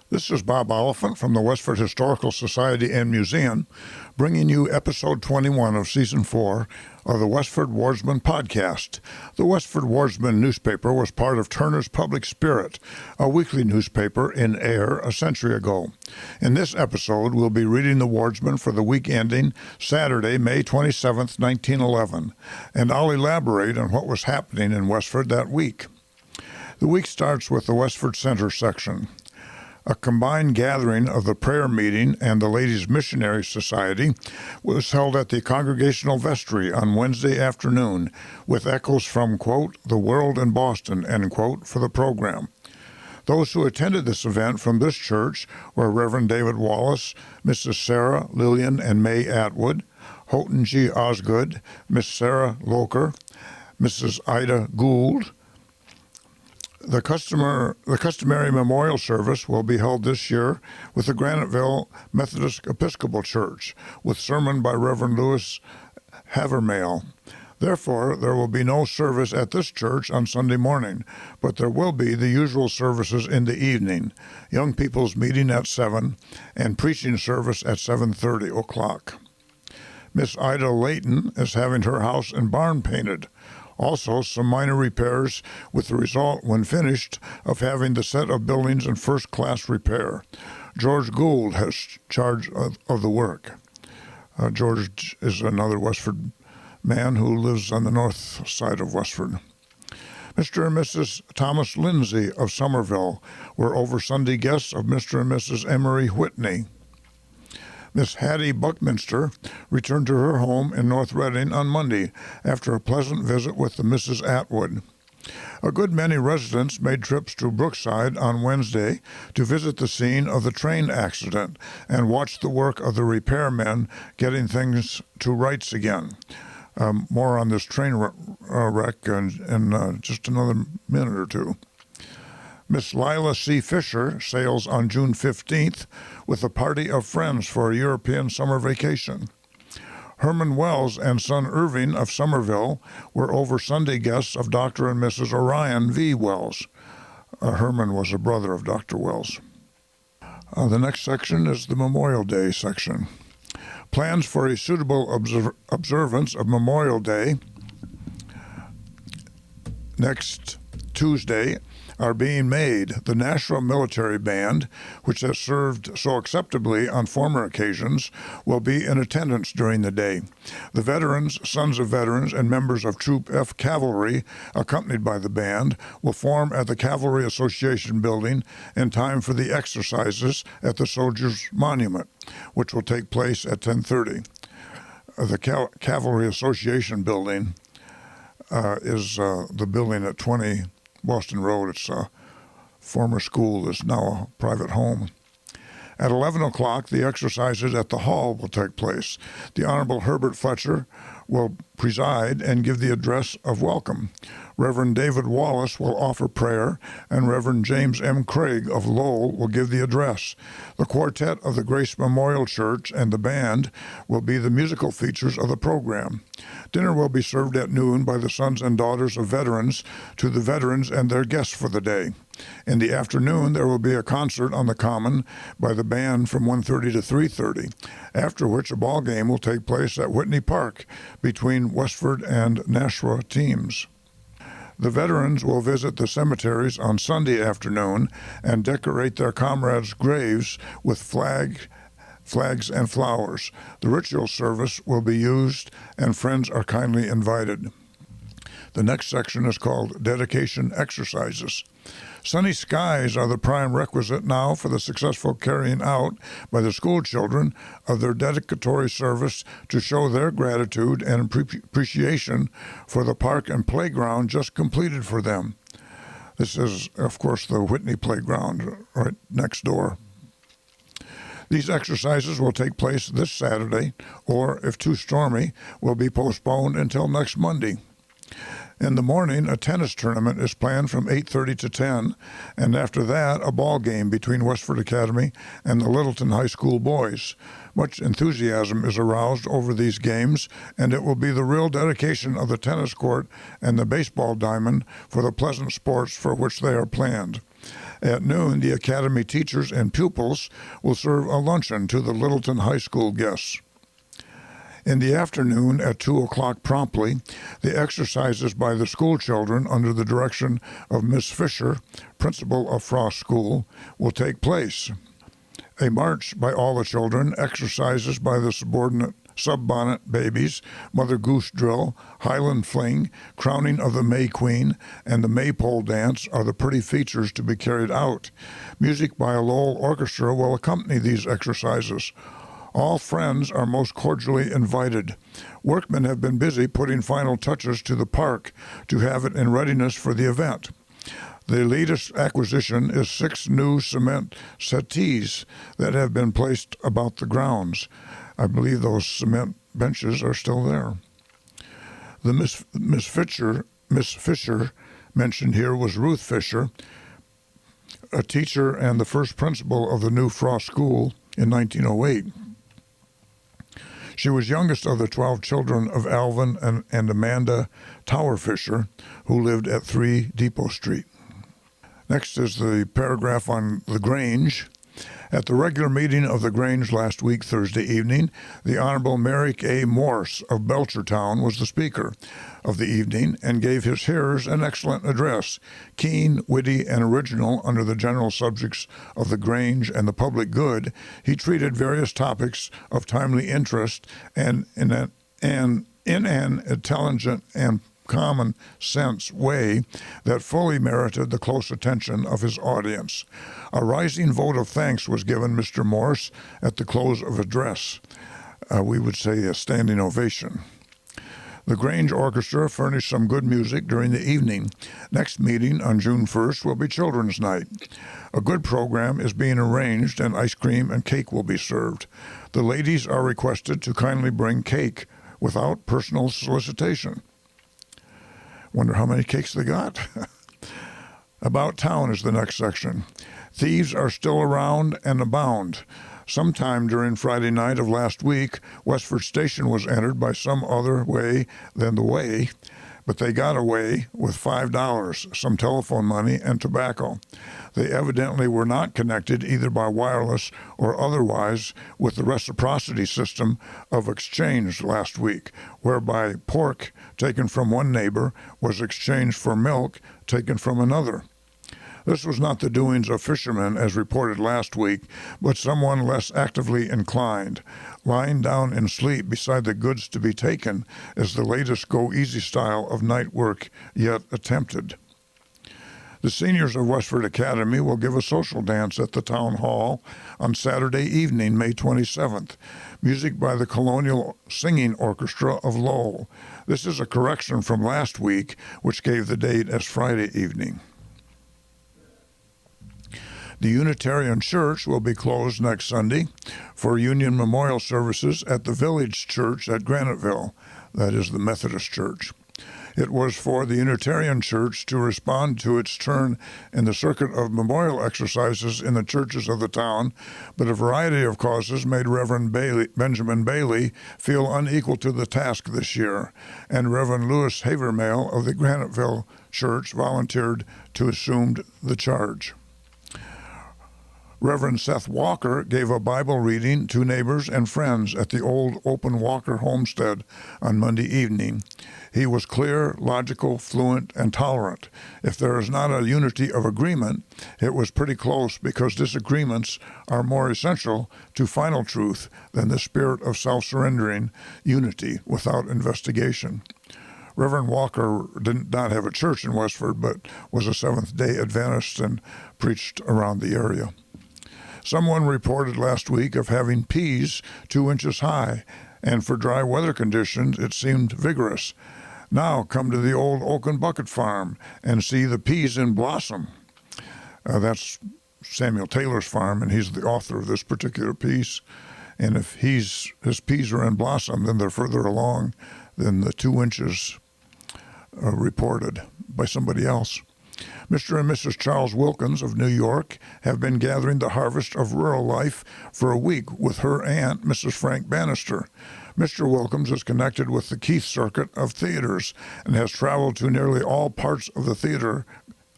This is Bob Oliphant from the Westford Historical Society and Museum, bringing you episode 21 of season 4 of the Westford Wardsman podcast. The Westford Wardsman newspaper was part of Turner's Public Spirit, a weekly newspaper in Ayer a century ago. In this episode, we'll be reading the Wardsman for the week ending Saturday, May 27, 1911, and I'll elaborate on what was happening in Westford that week. The week starts with the Westford Center section. A combined gathering of the prayer meeting and the Ladies' Missionary Society was held at the Congregational Vestry on Wednesday afternoon, with echoes from, quote, the world in Boston, end quote, for the program. Those who attended this event from this church were Reverend David Wallace, Mrs. Sarah, Lillian, and May Atwood, Houghton G. Osgood, Miss Sarah Loker, Mrs. Ida Gould. The customary memorial service will be held this year with the Graniteville Methodist Episcopal Church, with sermon by Reverend Louis Havermale. Therefore, there will be no service at this church on Sunday morning, but there will be the usual services in the evening, young people's meeting at 7 and preaching service at 7:30 o'clock. Miss Ida Layton is having her house and barn painted. Also, some minor repairs, with the result, when finished, of having the set of buildings in first-class repair. George Gould has charge of the work. George is another Westford man who lives on the north side of Westford. Mr. and Mrs. Thomas Lindsay of Somerville were over Sunday guests of Mr. and Mrs. Emery Whitney. Miss Hattie Buckminster returned to her home in North Reading on Monday after a pleasant visit with the Mrs. Atwood. A good many residents made trips to Brookside on Wednesday to visit the scene of the train accident and watch the work of the repairmen getting things to rights again. More on this train wreck in just another minute or two. Miss Lila C. Fisher sails on June 15th with a party of friends for a European summer vacation. Herman Wells and son Irving of Somerville were over Sunday guests of Dr. and Mrs. Orion V. Wells. Herman was a brother of Dr. Wells. The next section is the Memorial Day section. Plans for a suitable observance of Memorial Day next Tuesday are being made. The National Military Band, which has served so acceptably on former occasions, will be in attendance during the day. The veterans, sons of veterans, and members of Troop F Cavalry, accompanied by the band, will form at the Cavalry Association building in time for the exercises at the Soldiers' Monument, which will take place at 10:30. The Cavalry Association building is the building at 20 Boston Road. It's a former school that's now a private home. At 11 o'clock, the exercises at the hall will take place. The Honorable Herbert Fletcher will preside and give the address of welcome. Reverend David Wallace will offer prayer, and Reverend James M. Craig of Lowell will give the address. The quartet of the Grace Memorial Church and the band will be the musical features of the program. Dinner will be served at noon by the sons and daughters of veterans to the veterans and their guests for the day. In the afternoon, there will be a concert on the Common by the band from 1:30 to 3:30, after which a ball game will take place at Whitney Park between Westford and Nashua teams. The veterans will visit the cemeteries on Sunday afternoon and decorate their comrades' graves with flags and flowers. The ritual service will be used, and friends are kindly invited. The next section is called Dedication Exercises. Sunny skies are the prime requisite now for the successful carrying out by the school children of their dedicatory service to show their gratitude and appreciation for the park and playground just completed for them. This is, of course, the Whitney Playground right next door. These exercises will take place this Saturday, or, if too stormy, will be postponed until next Monday. In the morning, a tennis tournament is planned from 8:30 to 10, and after that, a ball game between Westford Academy and the Littleton High School boys. Much enthusiasm is aroused over these games, and it will be the real dedication of the tennis court and the baseball diamond for the pleasant sports for which they are planned. At noon, the Academy teachers and pupils will serve a luncheon to the Littleton High School guests. In the afternoon, at 2 o'clock promptly, the exercises by the school children under the direction of Miss Fisher, principal of Frost School, will take place. A march by all the children, exercises by the Subbonnet Babies, Mother Goose Drill, Highland Fling, Crowning of the May Queen, and the Maypole Dance are the pretty features to be carried out. Music by a Lowell orchestra will accompany these exercises. All friends are most cordially invited. Workmen have been busy putting final touches to the park to have it in readiness for the event. The latest acquisition is 6 new cement settees that have been placed about the grounds. I believe those cement benches are still there. The Miss Fisher mentioned here was Ruth Fisher, a teacher and the first principal of the new Frost School in 1908. She was youngest of the 12 children of Alvin and Amanda Tower Fisher, who lived at 3 Depot Street. Next is the paragraph on the Grange. At the regular meeting of the Grange last week, Thursday evening, the Honorable Merrick A. Morse of Belchertown was the speaker of the evening and gave his hearers an excellent address, keen, witty, and original under the general subjects of the Grange and the public good. He treated various topics of timely interest and in an intelligent and common sense way that fully merited the close attention of his audience. A rising vote of thanks was given Mr. Morse at the close of address. We would say a standing ovation. The Grange Orchestra furnished some good music during the evening. Next meeting on June 1st will be Children's Night. A good program is being arranged and ice cream and cake will be served. The ladies are requested to kindly bring cake without personal solicitation. Wonder how many cakes they got. About town is the next section. Thieves are still around and abound. Sometime during Friday night of last week, Westford Station was entered by some other way than the way, but they got away with $5, some telephone money, and tobacco. They evidently were not connected either by wireless or otherwise with the reciprocity system of exchange last week, whereby pork taken from one neighbor was exchanged for milk taken from another. This was not the doings of fishermen, as reported last week, but someone less actively inclined. Lying down in sleep beside the goods to be taken is the latest go-easy style of night work yet attempted. The seniors of Westford Academy will give a social dance at the Town Hall on Saturday evening, May 27th. Music by the Colonial Singing Orchestra of Lowell. This is a correction from last week, which gave the date as Friday evening. The Unitarian Church will be closed next Sunday for Union Memorial Services at the Village Church at Graniteville, that is the Methodist Church. It was for the Unitarian Church to respond to its turn in the circuit of memorial exercises in the churches of the town, but a variety of causes made Reverend Benjamin Bailey feel unequal to the task this year, and Reverend Louis Havermale of the Graniteville Church volunteered to assume the charge. Reverend Seth Walker gave a Bible reading to neighbors and friends at the old open Walker homestead on Monday evening. He was clear, logical, fluent, and tolerant. If there is not a unity of agreement, it was pretty close because disagreements are more essential to final truth than the spirit of self-surrendering unity without investigation. Reverend Walker did not have a church in Westford, but was a Seventh-day Adventist and preached around the area. Someone reported last week of having peas 2 inches high, and for dry weather conditions it seemed vigorous. Now come to the old Oaken Bucket Farm and see the peas in blossom. That's Samuel Taylor's farm, and he's the author of this particular piece. And if his peas are in blossom, then they're further along than the 2 inches reported by somebody else. Mr. and Mrs. Charles Wilkins of New York have been gathering the harvest of rural life for a week with her aunt, Mrs. Frank Bannister. Mr. Wilkins is connected with the Keith Circuit of theaters and has traveled to nearly all parts of the theater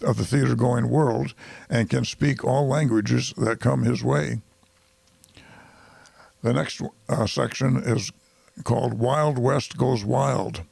of the theater-going world and can speak all languages that come his way. The next section is called Wild West Goes Wild.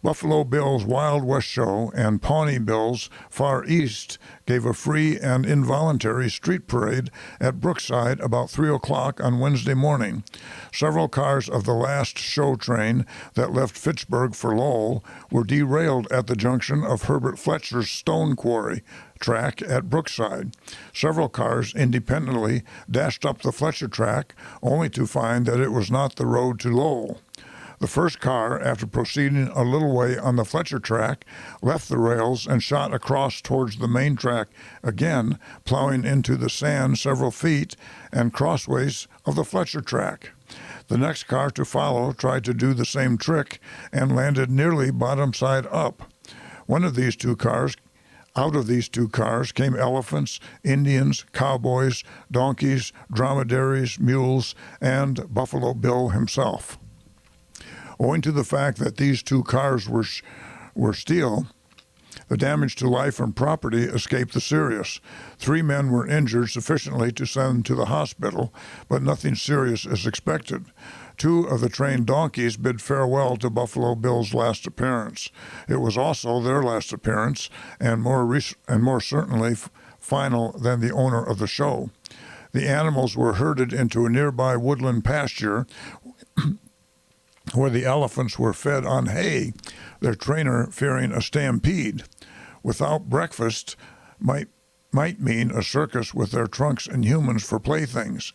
Buffalo Bill's Wild West Show and Pawnee Bill's Far East gave a free and involuntary street parade at Brookside about 3 o'clock on Wednesday morning. Several cars of the last show train that left Fitchburg for Lowell were derailed at the junction of Herbert Fletcher's Stone Quarry track at Brookside. Several cars independently dashed up the Fletcher track, only to find that it was not the road to Lowell. The first car, after proceeding a little way on the Fletcher track, left the rails and shot across towards the main track again, plowing into the sand several feet and crossways of the Fletcher track. The next car to follow tried to do the same trick and landed nearly bottom side up. Out of these two cars came elephants, Indians, cowboys, donkeys, dromedaries, mules, and Buffalo Bill himself. Owing to the fact that these two cars were steel, the damage to life and property escaped the serious. 3 men were injured sufficiently to send to the hospital, but nothing serious is expected. 2 of the trained donkeys bid farewell to Buffalo Bill's last appearance. It was also their last appearance, and more certainly final than the owner of the show. The animals were herded into a nearby woodland pasture where the elephants were fed on hay, their trainer fearing a stampede. Without breakfast might mean a circus with their trunks and humans for playthings.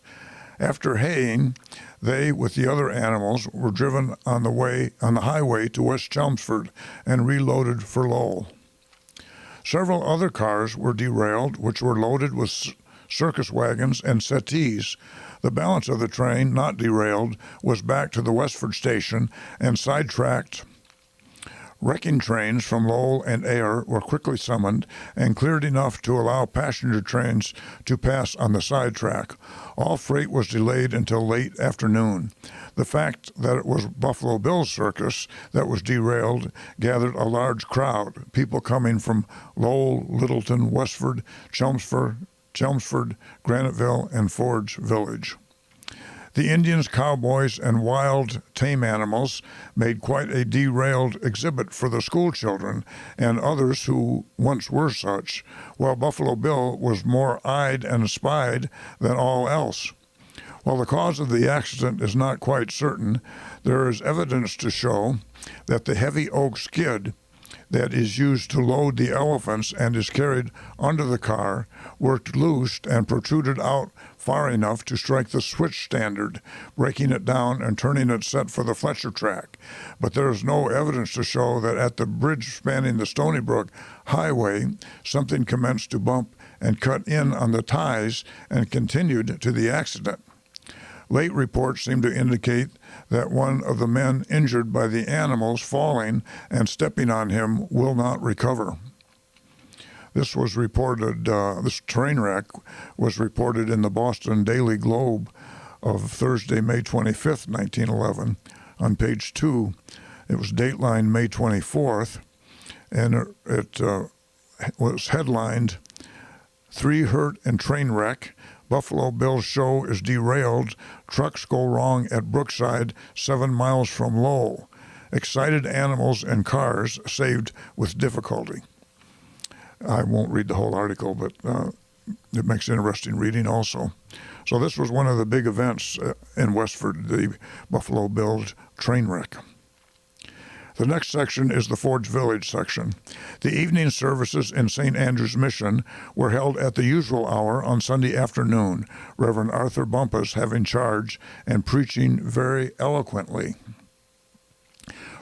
After haying, they, with the other animals, were driven on the highway to West Chelmsford and reloaded for Lowell. Several other cars were derailed, which were loaded with circus wagons and settees. The balance of the train, not derailed, was back to the Westford station and sidetracked. Wrecking trains from Lowell and Ayer were quickly summoned and cleared enough to allow passenger trains to pass on the sidetrack. All freight was delayed until late afternoon. The fact that it was Buffalo Bill's circus that was derailed gathered a large crowd, people coming from Lowell, Littleton, Westford, Chelmsford, Graniteville, and Ford's Village. The Indians, cowboys, and wild tame animals made quite a derailed exhibit for the school children and others who once were such, while Buffalo Bill was more eyed and espied than all else. While the cause of the accident is not quite certain, there is evidence to show that the heavy oak skid that is used to load the elephants and is carried under the car worked loose and protruded out far enough to strike the switch standard, breaking it down and turning it set for the Fletcher track. But there is no evidence to show that at the bridge spanning the Stony Brook Highway, something commenced to bump and cut in on the ties and continued to the accident. Late reports seem to indicate that one of the men injured by the animals falling and stepping on him will not recover. This was reported, this train wreck was reported in the Boston Daily Globe of Thursday, May 25th, 1911, on page 2. It was dateline May 24th, and it was headlined, 3 hurt in train wreck, Buffalo Bill's show is derailed, trucks go wrong at Brookside, 7 miles from Lowell. Excited animals and cars saved with difficulty. I won't read the whole article, but it makes interesting reading also. So this was one of the big events in Westford, the Buffalo Bill's train wreck. The next section is the Ford's Village section. The evening services in St. Andrew's Mission were held at the usual hour on Sunday afternoon, Reverend Arthur Bumpus having charge and preaching very eloquently.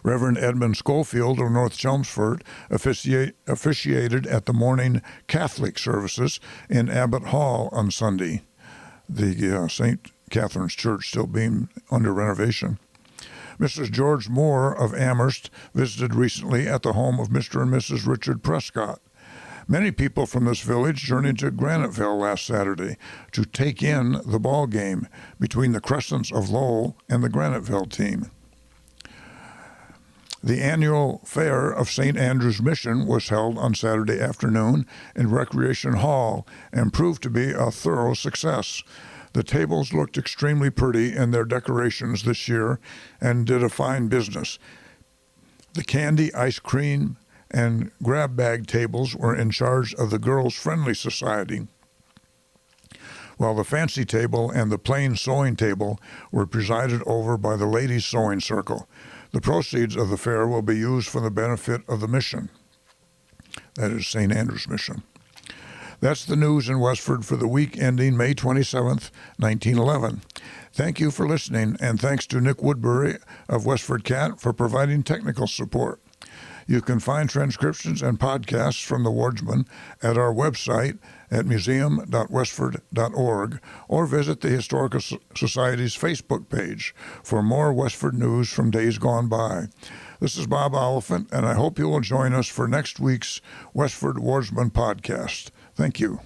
Reverend Edmund Schofield of North Chelmsford officiated at the morning Catholic services in Abbott Hall on Sunday, the St. Catherine's Church still being under renovation. Mrs. George Moore of Amherst visited recently at the home of Mr. and Mrs. Richard Prescott. Many people from this village journeyed to Graniteville last Saturday to take in the ball game between the Crescents of Lowell and the Graniteville team. The annual fair of St. Andrew's Mission was held on Saturday afternoon in Recreation Hall and proved to be a thorough success. The tables looked extremely pretty in their decorations this year and did a fine business. The candy, ice cream, and grab bag tables were in charge of the Girls Friendly Society, while the fancy table and the plain sewing table were presided over by the Ladies Sewing Circle. The proceeds of the fair will be used for the benefit of the mission. That is St. Andrew's Mission. That's the news in Westford for the week ending May 27th, 1911. Thank you for listening, and thanks to Nick Woodbury of WestfordCAT for providing technical support. You can find transcriptions and podcasts from the Wardsman at our website at museum.westford.org or visit the Historical Society's Facebook page for more Westford news from days gone by. This is Bob Oliphant, and I hope you will join us for next week's Westford Wardsman podcast. Thank you.